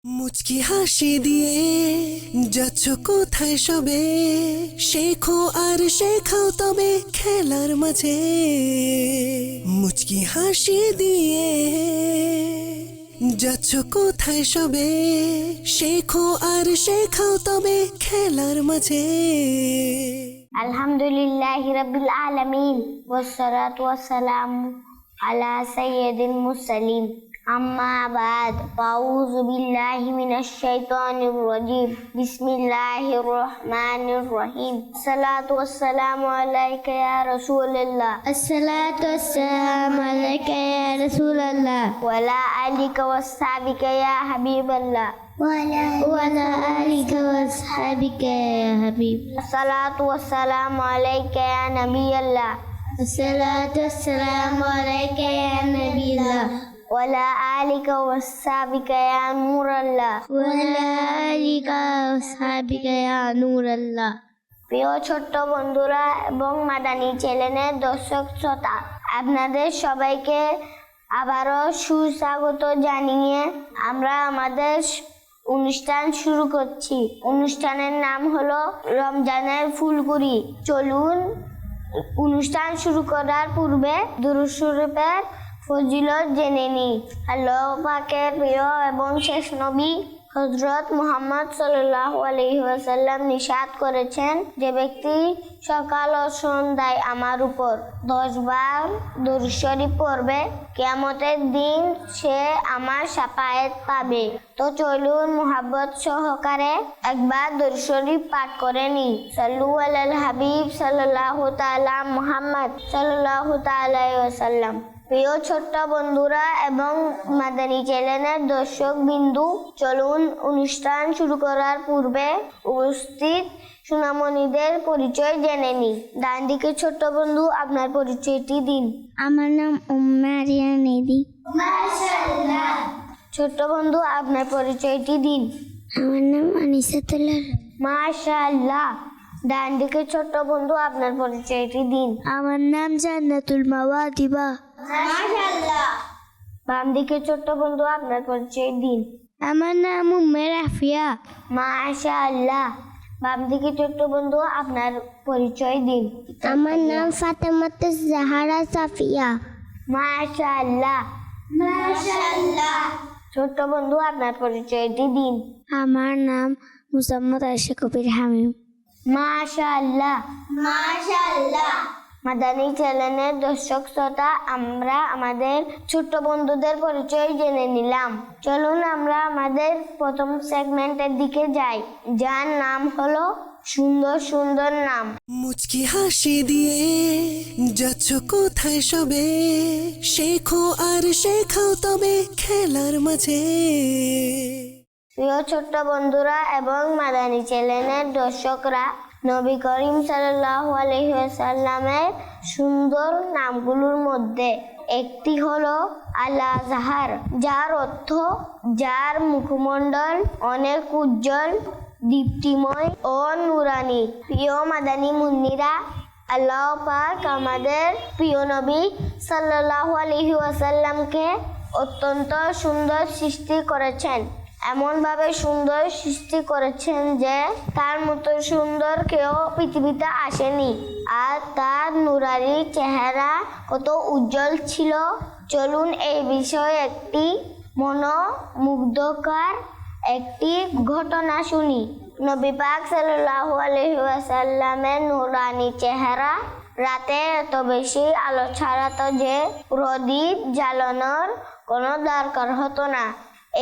মুচকি হাসি দিয়ে যাচ্ছ কোথায় সবে, শেখো আর শেখাও তবে খেলার মাঝে। মুচকি হাসি দিয়ে যাচ্ছ কোথায় সবে, শেখো আর শেখাও তবে খেলার মাঝে। আলহামদুলিল্লাহি রাব্বিল আলামিন ওয়াসসালাতু ওয়াসসালামু আলা সাইয়্যিদিল মুরসালিন। আম্মা বাদ, আউযু বিল্লাহি মিনাশ শাইতানির রাজিম। বিসমিল্লাহির রহমানির রহিম। আসসালাতু ওয়াসসালামু আলাইকা ইয়া রাসূলুল্লাহ। আসসালাতু ওয়াসসালামু আলাইকা ইয়া রাসূলুল্লাহ ওয়া আলা আলিকা ওয়াসহাবিকা ইয়া হাবিবাল্লাহ وعلى آلك وأصحابك يا حبيب. الصلاة والسلام عليك يا نبي الله. الصلاة والسلام عليك يا نبي الله. وعلى آلك وأصحابك يا نور الله. وعلى آلك وأصحابك يا نور الله. প্রিয় ছোট্ট বন্ধুরা এবং মাদানী চ্যানেলের দর্শক শ্রোতা, আপনাদের সবাইকে আবারও সুস্বাগত জানিয়ে আমরা আমাদের অনুষ্ঠান শুরু করছি। অনুষ্ঠানের নাম হলো রমজানের ফুলকুড়ি। চলুন অনুষ্ঠান শুরু করার পূর্বে দুরূদ শরীফের ফজিলত জেনে নিই। আল্লাহ পাকের প্রিয় এবং শেষ নবী হযরত মুহাম্মদ সাল্লাল্লাহু আলাইহি ওয়াসাল্লাম নিষাদ করেছেন, যে ব্যক্তি সকাল ও সন্ধ্যায় আমার উপর 10 বার দুরূদ শরীফ পড়বে, কিয়ামতের দিন সে আমার শাফায়াত পাবে। তো চলুন মুহাব্বত সহকারে একবার দুরূদ শরীফ পাঠ করে নিই। সাল্লু আলাল হাবিব সাল্লাল্লাহু তাআলা মুহাম্মদ সাল্লাল্লাহু তাআলা আলাইহি ওয়াসাল্লাম। প্রিয় ছোট্ট বন্ধুরা এবং মাদানী চ্যানেলের দর্শক বিন্দু, চলুন অনুষ্ঠান শুরু করার পূর্বে উপস্থিত সোনামণিদের পরিচয় জেনে নিই। ডান দিকে ছোট্ট বন্ধু, আপনার পরিচয়টি দিন। আমার নাম উম্মারিয়া নেদি। মাশাআল্লাহ। ছোট্ট বন্ধু, আপনার পরিচয়টি দিন। আমার নাম আনিসাতুল্লাহ। মাশাআল্লাহ। ডান দিকে ছোট্ট বন্ধু, আপনার পরিচয়টি দিন। আমার নাম জান্নাতুল মাওয়াদিবা। মাশাআল্লাহ। বাম দিকে ছোট্ট বন্ধু, আপনার পরিচয় দিন। আমার নাম উম্মে রাফিয়া। মাশাআল্লাহ। বাম দিকে ছোট্ট বন্ধু, আপনার পরিচয় দিন। আমার নাম ফাতেমাতুজ জাহারা সাফিয়া। মাশাআল্লাহ। মাশাআল্লাহ। ছোট্ট বন্ধু, আপনার পরিচয়টি দিন। আমার নাম মুসাম্মদ আয়েশা কবির হামিম। মাশাআল্লাহ। মাশাআল্লাহ। মাদানী চ্যানেলের দর্শক শ্রোতা, আমরা আমাদের ছোট্ট বন্ধুদের পরিচয় জেনে নিলাম। চলুন আমরা আমাদের প্রথম সেগমেন্টের দিকে যাই, যার নাম হলো সুন্দর সুন্দর নাম। মুচকি হাসি দিয়ে যাচ্ছ কোথায় সবে, শেখো আর শেখাও তবে খেলার মাঝে। প্রিয় ছোট্ট বন্ধুরা এবং মাদানী চ্যানেলের দর্শকরা, নবী করিম সাল্লাল্লাহু আলাইহি ওয়াসাল্লামের সুন্দর নামগুলোর মধ্যে একটি হলো আল আজহার, যার অর্থ যার মুখমণ্ডল অনেক উজ্জ্বল, দীপ্তিময় ও নুরানি। প্রিয় মাদানী মুন্নিরা, আল্লাহ পাক আমাদের প্রিয় নবী সাল্লাল্লাহু আলাইহি ওয়াসাল্লামকে অত্যন্ত সুন্দর সৃষ্টি করেছেন। এমনভাবে সুন্দর সৃষ্টি করেছেন যে তার মতো সুন্দর কেউ পৃথিবীতে আসেনি। আর তার নুরানি চেহারা কত উজ্জ্বল ছিল, চলুন এই বিষয়ে একটি মনোমুগ্ধকর একটি ঘটনা শুনি। নবী পাক সাল্লাল্লাহু আলাইহি ওয়াসাল্লামের নুরানি চেহারা রাতে এত বেশি আলো ছড়াতো যে প্রদীপ জ্বালানোর কোনো দরকার হতো না।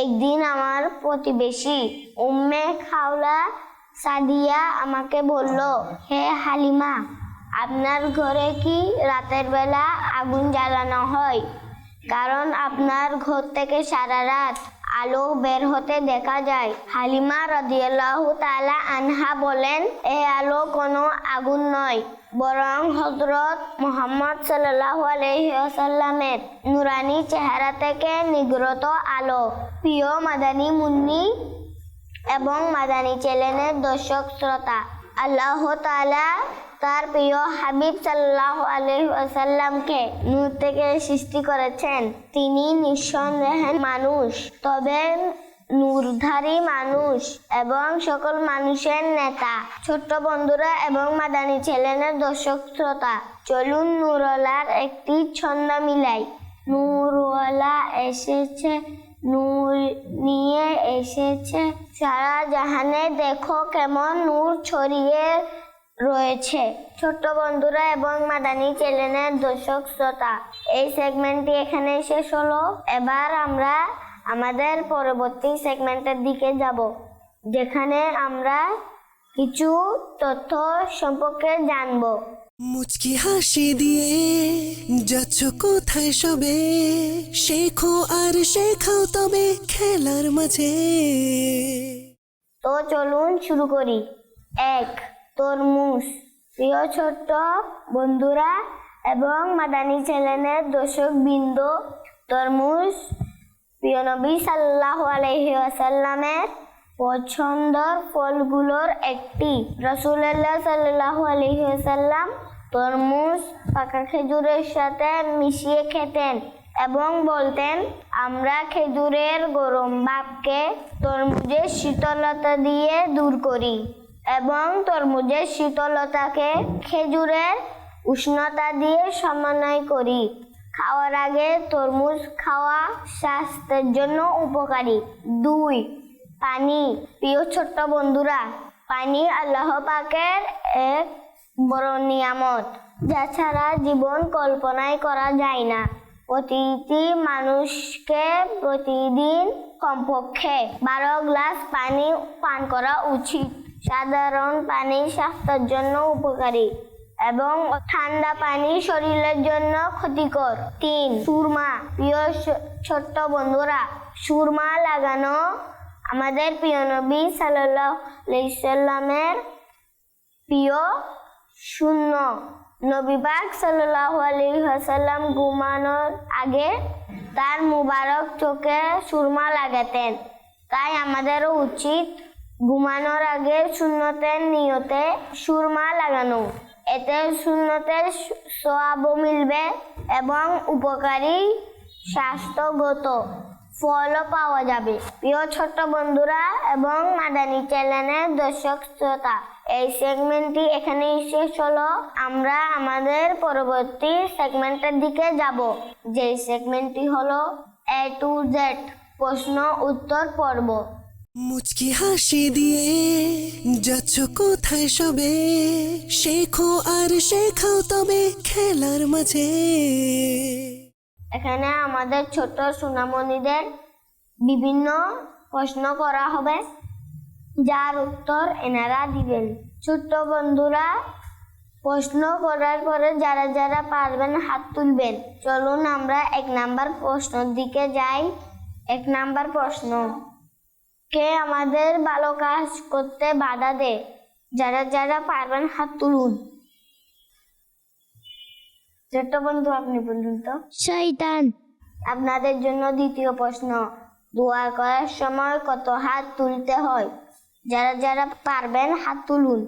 একদিন আমার প্রতিবেশী উম্মে খাওলা সাদিয়া আমাকে বলল, হে হালিমা, আপনার ঘরে কি রাতের বেলা আগুন জ্বালানো হয়? কারণ আপনার ঘর থেকে সারা রাত আলো বের হতে দেখা যায়। হালিমা রাদিয়াল্লাহু তাআলা আনহা বলেন, এই আলো কোনো আগুন নয়, বরং হযরত মুহাম্মদ সাল্লাল্লাহু আলাইহি ওয়াসাল্লামের নুরানি চেহারা থেকে নির্গত আলো। প্রিয় মাদানী মুন্নি এবং মাদানী চ্যানেলের দর্শক শ্রোতা, আল্লাহ তাআলা তার প্রিয় হাবিব সাল্লাল্লাহু আলাইহি ওয়াসাল্লামকে নূর থেকে সৃষ্টি করেছেন। তিনি নিঃসন্দেহে মানুষ, তবে নূরধারী মানুষ এবং সকল মানুষের নেতা। ছোট্ট বন্ধুরা এবং মাদানী চ্যানেলের দর্শক শ্রোতা, চলুন নূরওয়ালার একটি ছন্দ মিলাই। নূরওয়ালা এসেছে, নূর নিয়ে এসেছে, সারা জাহানে দেখো কেমন নূর ছড়িয়ে রয়েছে। ছোট্ট বন্ধুরা এবং মাদানী চ্যানেলের দর্শক শ্রোতা, এই সেগমেন্টটি এখানে শেষ হলো। এবার আমরা আমাদের পরবর্তী সেগমেন্টের দিকে যাব, যেখানে আমরা কিছু তথ্য সম্পর্কে জানব। মুচকি হাসি দিয়ে যাচ্ছ কোথায় সবে, শেখো আর শেখাও তবে খেলার মাঝে। তো চলুন শুরু করি। 1. তরমুজ। প্রিয় ছোট্ট বন্ধুরা এবং মাদানী চ্যানেলের দর্শক বৃন্দ, তরমুজ প্রিয় নবী সাল্লাল্লাহু আলাইহি ওয়াসাল্লামের পছন্দের ফলগুলোর একটি। রাসূলুল্লাহ সাল্লাল্লাহু আলাইহি ওয়াসাল্লাম তরমুজ পাকা খেজুরের সাথে মিশিয়ে খেতেন এবং বলতেন, আমরা খেজুরের গরম ভাবকে তরমুজের শীতলতা দিয়ে দূর করি এবং তরমুজের শীতলতাকে খেজুরের উষ্ণতা দিয়ে সমন্বয় করি। খাওয়ার আগে তরমুজ খাওয়া স্বাস্থ্যের জন্য উপকারী। 2. পানি। প্রিয় ছোট্ট বন্ধুরা, পানি আল্লাহ পাকের এক বড় নিয়ামত, যা ছাড়া জীবন কল্পনাই করা যায় না। প্রতিটি মানুষকে প্রতিদিন কমপক্ষে 12 গ্লাস পানি পান করা উচিত। সাধারণ পানি স্বাস্থ্যের জন্য উপকারী এবং ঠান্ডা পানি শরীরের জন্য ক্ষতিকর। 3. সুরমা। প্রিয় ছোট্ট বন্ধুরা, সুরমা লাগানো আমাদের প্রিয় নবী সাল্লাল্লাহু আলাইহি ওয়াসাল্লামের প্রিয় শূন্য। নবী পাক সাল্লাল্লাহু আলাইহি ওয়াসাল্লাম ঘুমানোর আগে তার মুবারক চোখে সুরমা লাগাতেন। তাই আমাদেরও উচিত ঘুমানোর আগে সুন্নতের নিয়তে সুরমা লাগানো। এতে সুন্নতের সওয়াবও মিলবে এবং উপকারী স্বাস্থ্যগত ফলও পাওয়া যাবে। প্রিয় ছোট্ট বন্ধুরা এবং মাদানী চ্যানেলের দর্শক শ্রোতা, এই সেগমেন্টটি এখানেই শেষ হলো। আমরা আমাদের পরবর্তী সেগমেন্টের দিকে যাব, যে সেগমেন্টটি হলো A to Z প্রশ্ন উত্তর পর্ব। মুচকি হাসি দিয়ে যাচ্ছ কোথায় সবে, শেখো আর শেখাও তবে খেলার মাঝে। এখানে আমাদের ছোট সোনামণিদের বিভিন্ন প্রশ্ন করা হবে, যার উত্তর এনারা দিবেন। ছোট্ট বন্ধুরা, প্রশ্ন করার পরে যারা যারা পারবেন হাত তুলবেন। চলুন আমরা 1 নাম্বার প্রশ্নের দিকে যাই। 1 নাম্বার প্রশ্ন, কে আমাদের ভালো কাজ করতে বাধা দেয়? যারা যারা পারবেন হাত তুলুন। ছোট্ট বন্ধু, আপনি বলুন তো। শয়তান। আপনাদের জন্য দ্বিতীয় প্রশ্ন, দোয়া করার সময় কত হাত তুলতে হয়? যারা যারা পারবেন হাত তুলুন।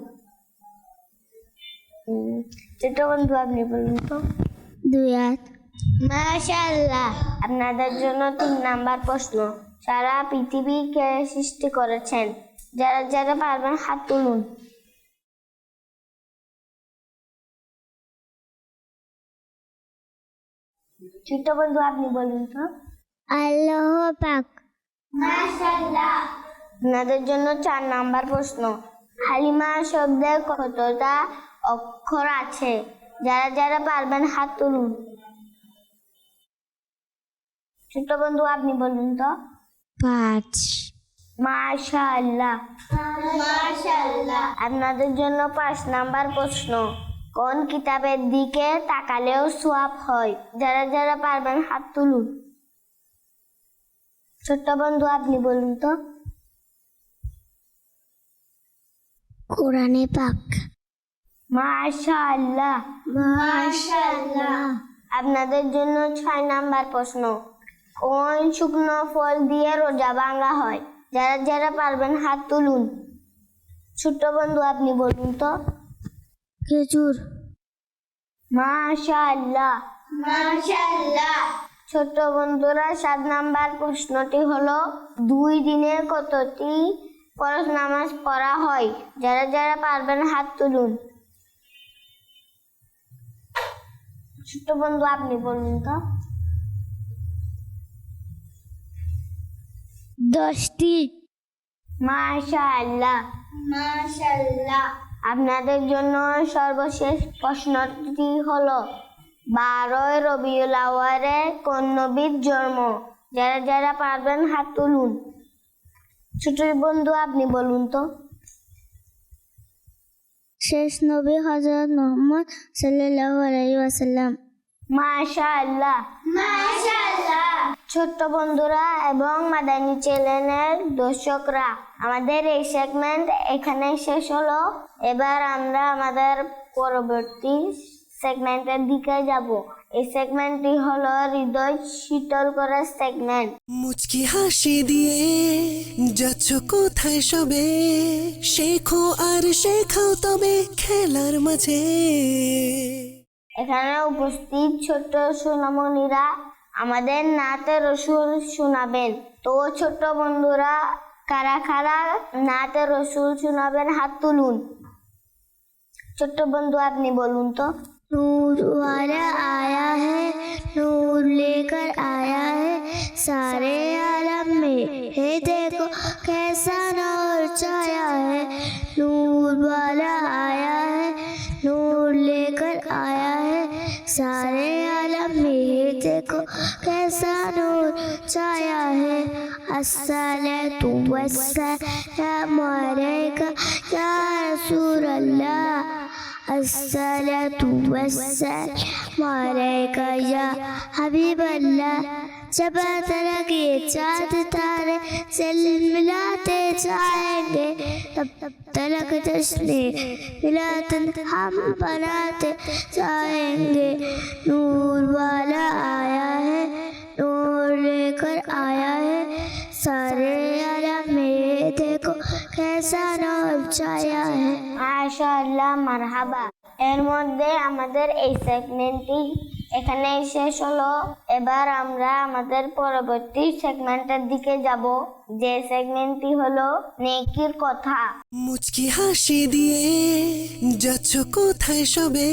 ছোট্ট বন্ধু, আপনি বলুন তো। 2 হাত। মাশাআল্লাহ। আপনাদের জন্য 3 নাম্বার প্রশ্ন, সারা পৃথিবী কে সৃষ্টি করেছেন? যারা যারা পারবেন হাত তুলুন। ছোট্ট বন্ধু, আপনি বলুন তো। আল্লাহ পাক। মাশাআল্লাহ। আপনাদের জন্য 4 নাম্বার প্রশ্ন, হালিমা শব্দে কতটা অক্ষর আছে? যারা যারা পারবেন হাত তুলুন। ছোট্ট বন্ধু, আপনি বলুন তো। 5। মাশাআল্লাহ। মাশাআল্লাহ। আপনাদের জন্য 5 নাম্বার প্রশ্ন, কোন কিতাবের দিকে তাকালেও সওয়াব হয়? যারা যারা পারবেন হাত তুলুন। ছোট্ট বন্ধু, আপনি বলুন তো। কোরআনে পাক। মাশাআল্লাহ। মাশাআল্লাহ। আপনাদের জন্য 6 নাম্বার প্রশ্ন, কোন শুকনো ফল দিয়ে রোজা ভাঙা হয়? যারা যারা পারবেন হাত তুলুন। ছোট্ট বন্ধু, আপনি বলুন তো। খেজুর। মাশাআল্লাহ। মাশাআল্লাহ। ছোট্ট বন্ধুরা, 7 নাম্বার প্রশ্নটি হলো 2 দিনে কতটি ফরজ নামাজ পড়া হয়? যারা যারা পারবেন হাত তুলুন। ছোট্ট বন্ধু, আপনি বলুন তো। 10টি। মাশাআল্লাহ, মাশাআল্লাহ। আপনাদের জন্য সর্বশেষ প্রশ্নটি হলো 12 রবিউল আউয়ালে কোন নবীর জন্ম? যারা যারা পারবেন হাত তুলুন। ছোট বন্ধু, আপনি বলুন তো। শেষ নবী হযরত মুহাম্মদ সাল্লাল্লাহু আলাইহি ওয়াসাল্লাম। মাশাআল্লাহ, মাশাআল্লাহ। ছোট্ট বন্ধুরা এবং মাদানী চ্যানেলের দর্শকরা, আমাদের এই সেগমেন্ট এখানে শেষ হলো। এবার আমরা আমাদের পরবর্তী সেগমেন্টের দিকে যাব। এই সেগমেন্টটি হলো হৃদয় শীতল করার সেগমেন্ট। মুচকি হাসি দিয়ে যাচ্ছ কোথায় সবে, শেখো আর শেখাও তবে খেলার মাঝে। এখানে উপস্থিত ছোট্ট সোনামণিরা আমাদের নাতে রসুল শোনাবেন। তো ছোট্ট বন্ধুরা, কারা কারা নাতে রসুল শোনাবেন হাত তুলুন। ছোট্ট বন্ধু, আপনি বলুন তো। नूर वाला आया है, नूर लेकर आया है सारे आलम में, हे देखो कैसा नूर छाया है। नूर वाला आया है, नूर लेकर आया है सारे आलम में, हे देखो कैसा नूर छाया है। अस्सलातु वस्सलामु अलैका या रसूल अल्लाह, अस्सलातु वस्सलामु अलैका या हबीब अल्लाह। जब तक ये चाँद तारे जल मिलाते जाएंगे, तब तक जश्ने मिलातन हम बनाते जाएंगे। नूर वाला आया है, नूर लेकर आया है सारे आलम में, देखो कैसा नूर छाया है। মাশাআল্লাহ, মারহাবা। এর মধ্যে আমাদের এই সেগমেন্টটি এখানে শেষ হলো। এবার আমরা আমাদের পরবর্তী সেগমেন্টের দিকে যাব, যে সেগমেন্টটি হলো নেকির কথা। মুচকি হাসি দিয়ে যাচ্ছ কোথায় সবে,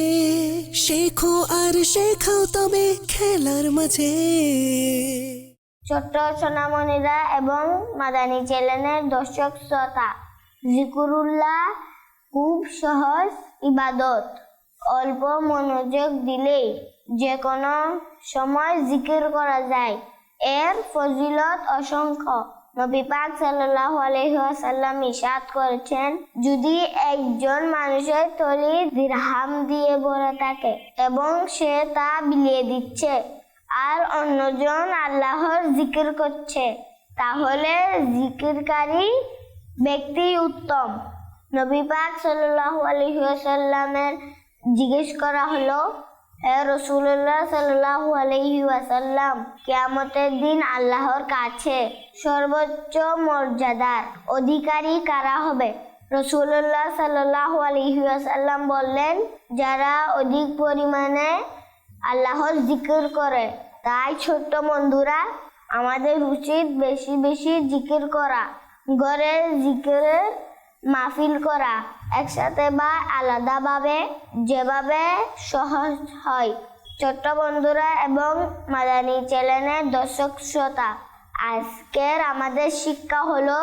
শেখো আর শেখাও তবে খেলার মাঝে। ছোট্ট সোনামণিরা এবং মাদানী চ্যানেলের দর্শক শ্রোতা, জিকুরুল্লাহ খুব সহজ ইবাদত। অল্প মনোযোগ দিলেই যে কোনো সময় জিকির করা যায়। এর ফজিলত অসংখ্য। নবী পাক সাল্লাল্লাহু আলাইহি ওয়াসাল্লাম ইরশাদ করেছেন, যদি একজন মানুষের থলি দিরহাম দিয়ে ভরা থাকে এবং সে তা বিলিয়ে দিচ্ছে আর অন্যজন আল্লাহর জিকির করছে, তাহলে জিকিরকারী ব্যক্তি উত্তম। নবী পাক সাল্লাল্লাহু আলাইহি ওয়াসাল্লামের জিজ্ঞেস করা হলো, হে রাসূলুল্লাহ সাল্লাল্লাহু আলাইহি ওয়াসাল্লাম, কিয়ামতের দিন আল্লাহর কাছে সর্বোচ্চ মর্যাদার অধিকারী কারা হবে? রাসূলুল্লাহ সাল্লাল্লাহু আলাইহি ওয়াসাল্লাম বললেন, যারা অধিক পরিমাণে আল্লাহর জিকির করে। তাই ছোট্ট বন্ধুরা, আমাদের উচিত বেশি বেশি জিকির করা, ঘরে জিকিরের মাহফিল করা, একসাথে বা আলাদাভাবে যেভাবে সহজ হয়। ছোট্ট বন্ধুরা এবং মাদানী চ্যানেলের দর্শক শ্রোতা, আজকের আমাদের শিক্ষা হলো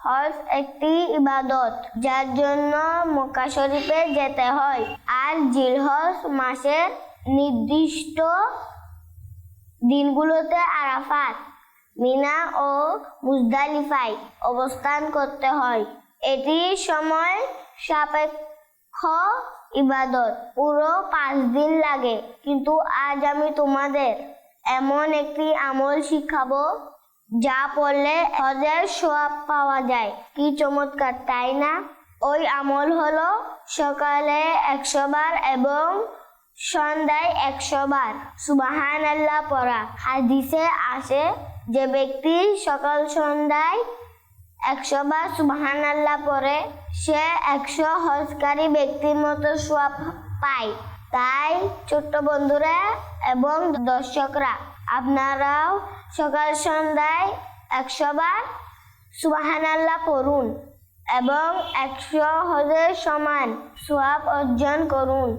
হজ একটি ইবাদত, যার জন্য মক্কা শরীফে যেতে হয় আর জিলহজ মাসের নির্দিষ্ট দিনগুলোতে আরাফাত, মিনা ও মুজদালিফায় অবস্থান করতে হয়। এটি সময় সাপেক্ষ ইবাদত, পুরো 5 দিন লাগে। কিন্তু আজ আমি তোমাদের এমন একটি আমল শিখাবো যা পড়লে হজের সওয়াব পাওয়া যায়। কি চমৎকার, তাই না? ওই আমল হলো সকালে 100 বার এবং সন্ধ্যায় 100 বার সুবহানাল্লাহ পড়া। হাদিসে আসে, যে ব্যক্তি সকাল সন্ধ্যায় 100 বার সুবহানাল্লাহ পড়ে, সে 100 হজকারী ব্যক্তির মতো সওয়াব পায়। তাই ছোট্ট বন্ধুরা এবং দর্শকরা, আপনারাও সকাল সন্ধ্যায় 100 বার সুবহানাল্লাহ পড়ুন এবং 100 হজের সমান সওয়াব অর্জন করুন।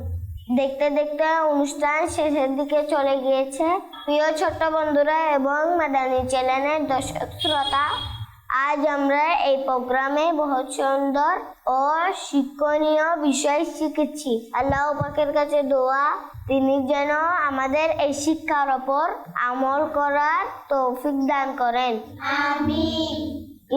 দেখতে দেখতে অনুষ্ঠান শেষের দিকে চলে গিয়েছে। প্রিয় ছোট্ট বন্ধুরা এবং মাদানী চ্যানেলের দর্শক শ্রোতা, আজ আমরা এই প্রোগ্রামে বহুত সুন্দর ও শিক্ষণীয় বিষয় শিখেছি। আল্লাহ পাকের কাছে দোয়া, তিনি যেন আমাদের এই শিক্ষার ওপর আমল করার তৌফিক দান করেন। আমিন।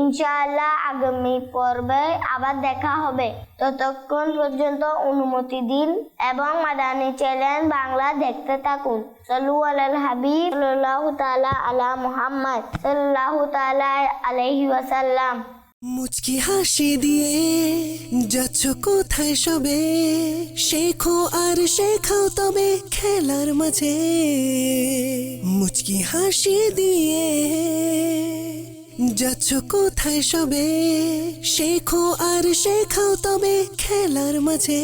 ইনশাআল্লাহ আগামী পর্বে আবার দেখা হবে। ততক্ষণ পর্যন্ত অনুমতি দিন এবং মাদানী চ্যানেল বাংলা দেখতে থাকুন। সাল্লু আলাল হাবিব সাল্লাল্লাহু তাআলা আলা মুহাম্মদ সাল্লাল্লাহু তাআলা আলাইহি ওয়াসাল্লাম। মুচকি হাসি দিয়ে যাচ্ছ কোথায় সবে, শেখো আর শেখাও তবে খেলার মাঝে। মুচকি হাসি দিয়ে যাচ্ছ কোথায় সবে, শেখো আর শেখাও তবে খেলার মাঝে।